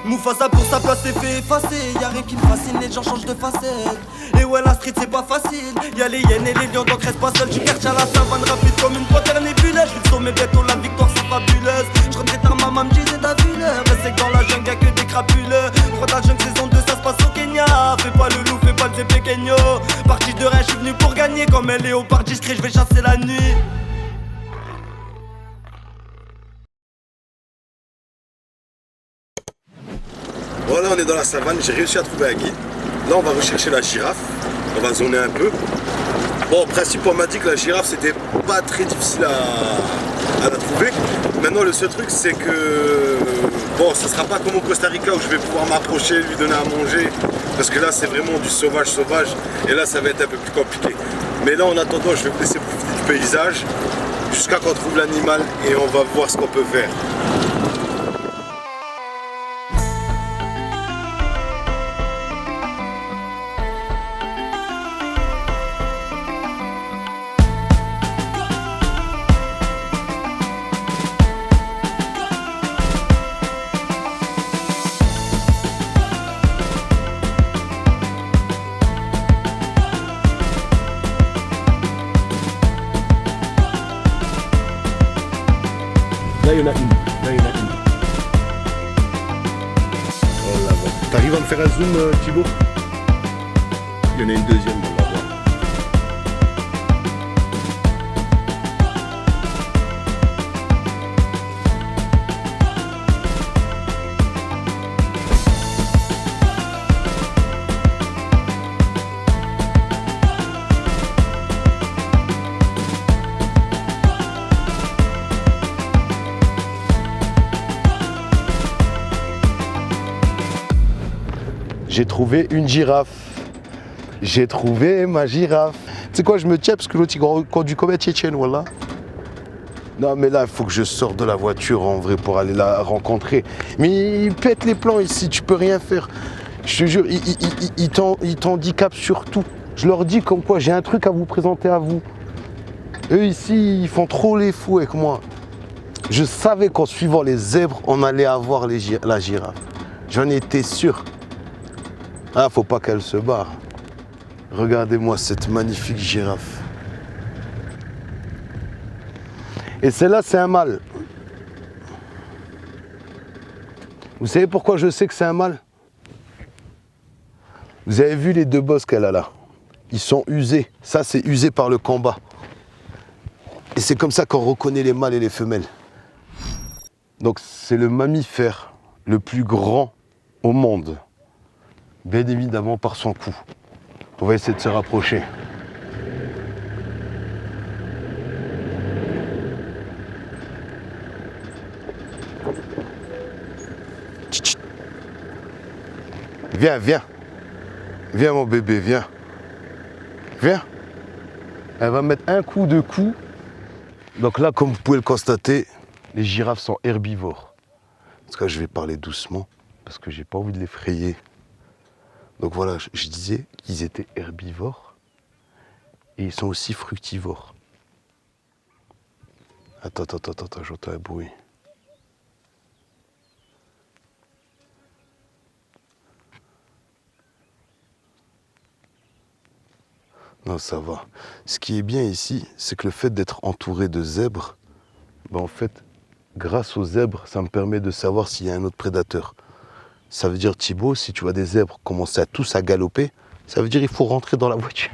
Mufasa pour sa place s'est fait effacer. Y'a rien qui me fascine, les gens changent de facette. Et ouais, la street c'est pas facile. Y'a les hyènes et les lions, donc reste pas seul. Tu perches à la savane rapide comme une panthère nébuleuse. J'suis le sommet, bientôt la victoire c'est fabuleuse. J'rentrais tard, maman me disait t'as vu l'heure. Mais c'est que dans la jungle y'a que des crapuleux. Crois ta jungle saison 2 ça se passe au Kenya. Fais pas le loup, fais pas le pequeño. Parti de rien, j'suis venu pour gagner. Comme un léopard discret, j'vais chasser la nuit. Voilà, on est dans la savane, j'ai réussi à trouver un guide. Là, on va rechercher la girafe. On va zoner un peu. Bon, en principe, on m'a dit que la girafe, c'était pas très difficile à la trouver. Maintenant, le seul truc, c'est que... Bon, ce sera pas comme au Costa Rica où je vais pouvoir m'approcher, lui donner à manger. Parce que là, c'est vraiment du sauvage. Et là, ça va être un peu plus compliqué. Mais là, en attendant, je vais me laisser profiter du paysage jusqu'à qu'on trouve l'animal et on va voir ce qu'on peut faire. Là, il y en a une. Oh là là. T'arrives à me faire un zoom, Thibaut? Il y en a une deuxième, on va voir. J'ai trouvé une girafe. J'ai trouvé ma girafe. Tu sais quoi, je me tiens parce que l'autre il conduit comme un Tchétchène, voilà. Non mais là, il faut que je sorte de la voiture en vrai pour aller la rencontrer. Mais il pète les plans ici, tu peux rien faire. Je te jure, il t'handicapent sur tout. Je leur dis comme quoi j'ai un truc à vous présenter à vous. Eux ici, ils font trop les fous avec moi. Je savais qu'en suivant les zèbres, on allait avoir la girafe. J'en étais sûr. Ah, faut pas qu'elle se barre. Regardez-moi cette magnifique girafe. Et celle-là, c'est un mâle. Vous savez pourquoi je sais que c'est un mâle? Vous avez vu les deux bosses qu'elle a là? Ils sont usés. Ça, c'est usé par le combat. Et c'est comme ça qu'on reconnaît les mâles et les femelles. Donc, c'est le mammifère le plus grand au monde. Bien évidemment par son cou. On va essayer de se rapprocher. Viens, viens. Viens mon bébé, viens. Viens. Elle va mettre un coup de cou. Donc là, comme vous pouvez le constater, les girafes sont herbivores. En tout cas, je vais parler doucement parce que j'ai pas envie de l'effrayer. Donc voilà, je disais qu'ils étaient herbivores et ils sont aussi fructivores. Attends, j'entends un bruit. Non, ça va. Ce qui est bien ici, c'est que le fait d'être entouré de zèbres, ben en fait, grâce aux zèbres, ça me permet de savoir s'il y a un autre prédateur. Ça veut dire, Thibaut, si tu vois des zèbres commencer à tous à galoper, ça veut dire qu'il faut rentrer dans la voiture.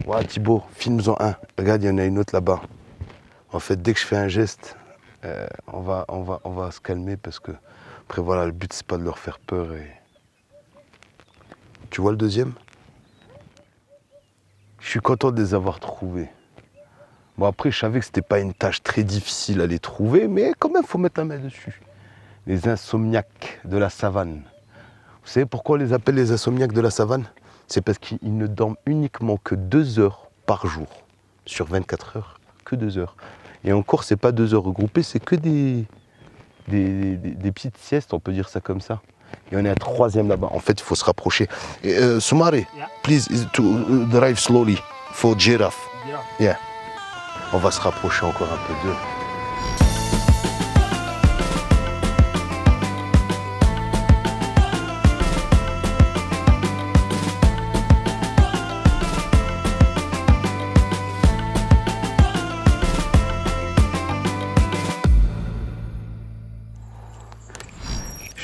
Voilà, Thibaut, filme-en un. Regarde, il y en a une autre là-bas. En fait, dès que je fais un geste, on va se calmer parce que, après, voilà, le but, c'est pas de leur faire peur. Et... Tu vois le deuxième? Je suis content de les avoir trouvés. Bon, après, je savais que c'était pas une tâche très difficile à les trouver, mais quand même, il faut mettre la main dessus. Les insomniaques de la savane. Vous savez pourquoi on les appelle les insomniaques de la savane? C'est parce qu'ils ne dorment uniquement que 2 heures par jour. Sur 24 heures, que 2 heures. Et encore, c'est pas 2 heures regroupées, c'est que des petites siestes, on peut dire ça comme ça. Et on est à 3e là-bas. En fait, il faut se rapprocher. Soumari, please to drive slowly for giraffe. Yeah. On va se rapprocher encore un peu d'eux.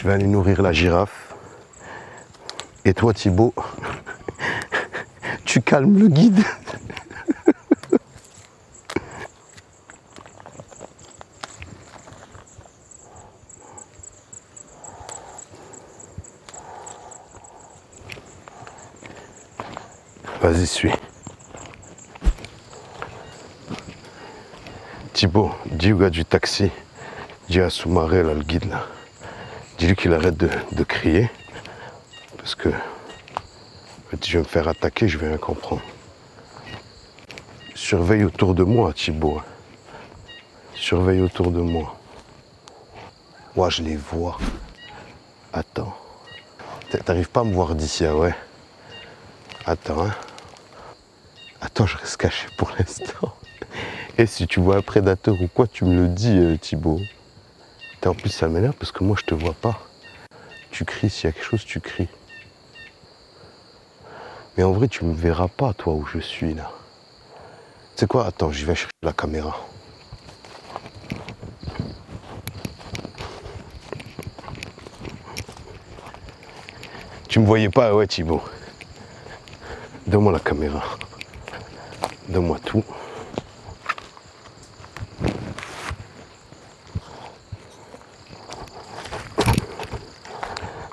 vais aller nourrir la girafe. Et toi, Thibaut, tu calmes le guide. Vas-y, suis. Thibaut, dis au gars du taxi, dis à Soumaré, là, le guide, là, dis-lui qu'il arrête de crier, parce que je vais me faire attaquer, je vais rien comprendre. Surveille autour de moi, Thibaut. Surveille autour de moi. Moi, je les vois. Attends. T'arrives pas à me voir d'ici, ah ouais? Attends, hein. Attends, je reste caché pour l'instant. Et si tu vois un prédateur ou quoi, tu me le dis, Thibaut. En plus, ça m'énerve parce que moi, je te vois pas. Tu cries, s'il y a quelque chose, tu cries. Mais en vrai, tu me verras pas, toi, où je suis, là. Tu sais quoi? Attends, j'y vais chercher la caméra. Tu me voyais pas, ouais, Thibaut. Donne-moi la caméra. Donne-moi tout.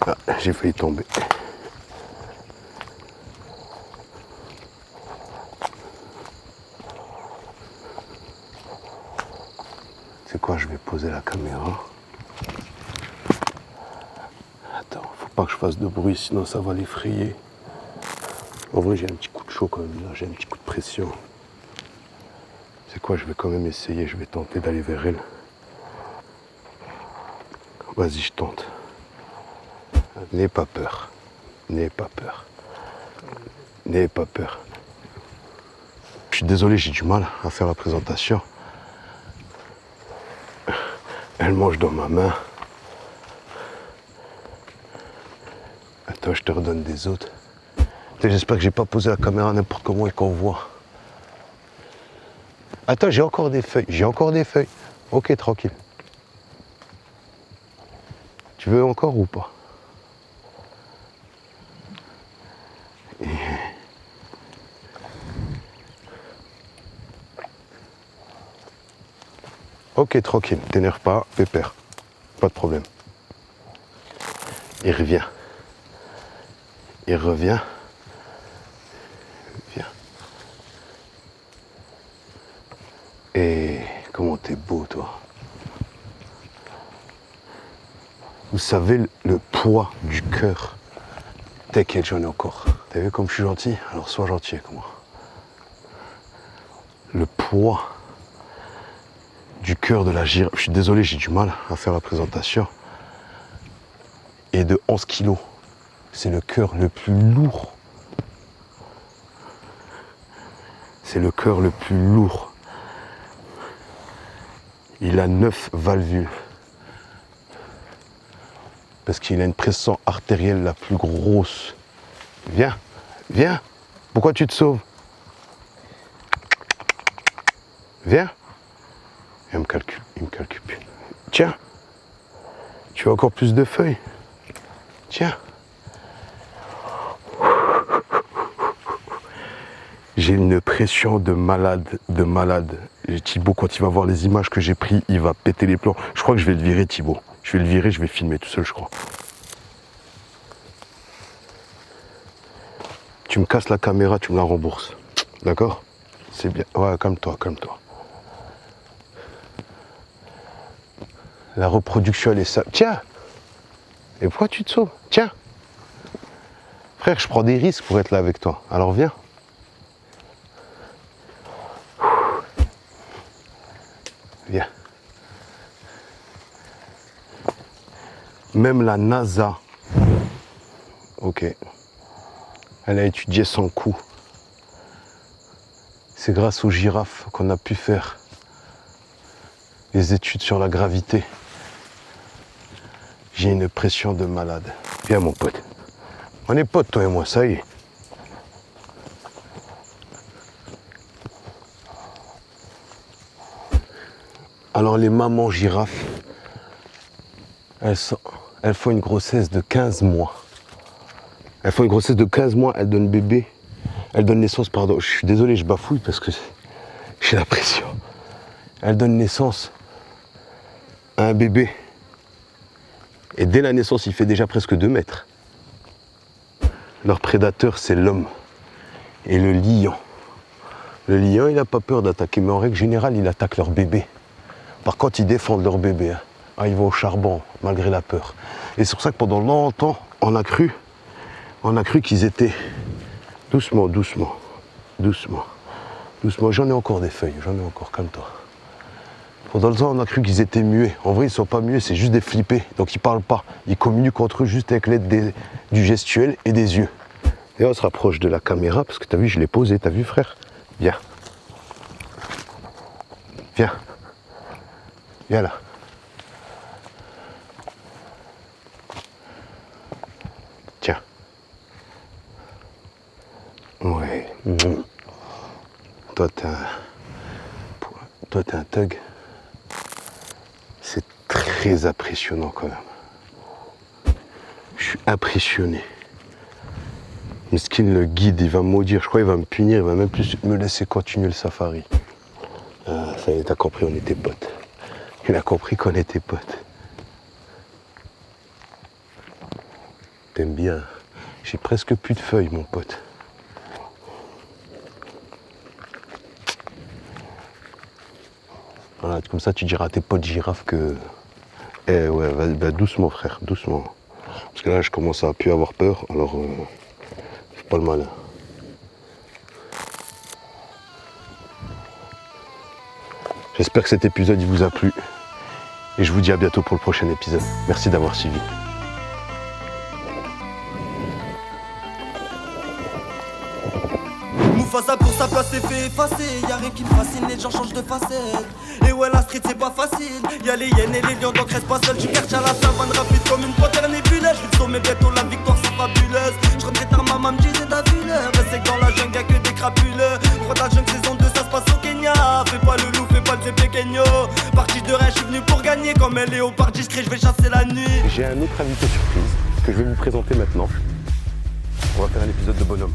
Ah, j'ai failli tomber. C'est quoi, je vais poser la caméra. Attends, faut pas que je fasse de bruit, sinon ça va l'effrayer. En vrai, j'ai un petit coup de chaud quand même, là, j'ai un petit coup de pression. C'est quoi, je vais quand même essayer, je vais tenter d'aller vers elle. Vas-y, je tente. N'aie pas peur. N'aie pas peur. N'aie pas peur. Je suis désolé, j'ai du mal à faire la présentation. Elle mange dans ma main. Attends, je te redonne des autres. J'espère que j'ai pas posé la caméra n'importe comment et qu'on voit. Attends, j'ai encore des feuilles. J'ai encore des feuilles. Ok, tranquille. Tu veux encore ou pas? Ok, tranquille. T'énerve pas, pépère. Pas de problème. Il revient. Il revient. Viens. Et comment t'es beau, toi. Vous savez le poids du cœur. T'inquiète, j'en ai encore. T'as vu comme je suis gentil? Alors sois gentil avec moi. Le poids du cœur de la girafe. Je suis désolé, j'ai du mal à faire la présentation. Et de 11 kilos. C'est le cœur le plus lourd. C'est le cœur le plus lourd. Il a 9 valvules. Parce qu'il a une pression artérielle la plus grosse. Viens, viens. Pourquoi tu te sauves? Viens. Il me calcule plus. Tiens. Tu as encore plus de feuilles. Tiens. J'ai une pression de malade, Thibaut, quand il va voir les images que j'ai prises, il va péter les plombs. Je crois que je vais le virer, Thibaut. Je vais le virer, je vais filmer tout seul, je crois. Tu me casses la caméra, tu me la rembourses. D'accord? C'est bien. Ouais, calme-toi, calme-toi. La reproduction, elle est ça. Tiens! Et pourquoi tu te sauves? Tiens! Frère, je prends des risques pour être là avec toi. Alors viens. Viens. Même la NASA, ok, elle a étudié son coût. C'est grâce aux girafes qu'on a pu faire les études sur la gravité. J'ai une pression de malade. Viens mon pote. On est potes toi et moi, ça y est. Alors les mamans girafes, elles elles font une grossesse de 15 mois. Elles font une grossesse de 15 mois, elles donnent bébé. Elles donnent naissance, pardon, je suis désolé, je bafouille parce que j'ai la pression. Elles donnent naissance à un bébé. Et dès la naissance, il fait déjà presque 2 mètres. Leur prédateur, c'est l'homme et le lion. Le lion, il n'a pas peur d'attaquer, mais en règle générale, il attaque leur bébé. Par contre, ils défendent leur bébé. Hein. Ah, ils vont au charbon, malgré la peur. Et c'est pour ça que pendant longtemps, on a cru qu'ils étaient... Doucement, doucement, doucement, doucement. J'en ai encore des feuilles, j'en ai encore, calme-toi. Pendant le temps, on a cru qu'ils étaient muets. En vrai, ils ne sont pas muets, c'est juste des flippés. Donc ils ne parlent pas. Ils communiquent entre eux juste avec l'aide du gestuel et des yeux. Et on se rapproche de la caméra, parce que tu as vu, je l'ai posé. Tu as vu, frère? Viens. Viens. Viens là. Tiens. Ouais. Toi, t'es un thug. C'est très impressionnant quand même. Je suis impressionné. Miskin, le guide, il va me maudire. Je crois qu'il va me punir. Il va même plus me laisser continuer le safari. Ah, ça y est, t'as compris, on était potes. Il a compris qu'on était potes. T'aimes bien. J'ai presque plus de feuilles, mon pote. Voilà, comme ça tu diras à tes potes girafes que... Eh ouais, bah, doucement frère, doucement. Parce que là je commence à plus avoir peur, alors fais pas le malin. J'espère que cet épisode il vous a plu. Et je vous dis à bientôt pour le prochain épisode. Merci d'avoir suivi. Mufasa pour sa place c'est fait effacer. Y'a rien qui me fascine, les gens changent de facette. Et ouais la street c'est pas facile. Y'a les hyènes et les lions donc reste pas seul. Tu perches à la savane rapide comme une panthère nébuleuse. Je suis sommet bientôt la victoire c'est fabuleuse. Je rentre tard maman me disait t'as vu l'heure. C'est que dans la jungle y'a que des crapuleux. Crois ta jungle saison 2 ça se passe au Kenya. Fais pas le loup, fais pas le pequeño. Partie de rêve, je suis venu pour gagner. Comme un léopard discret je vais chasser la nuit. J'ai un autre invité surprise que je vais vous présenter maintenant. On va faire un épisode de bonhomme.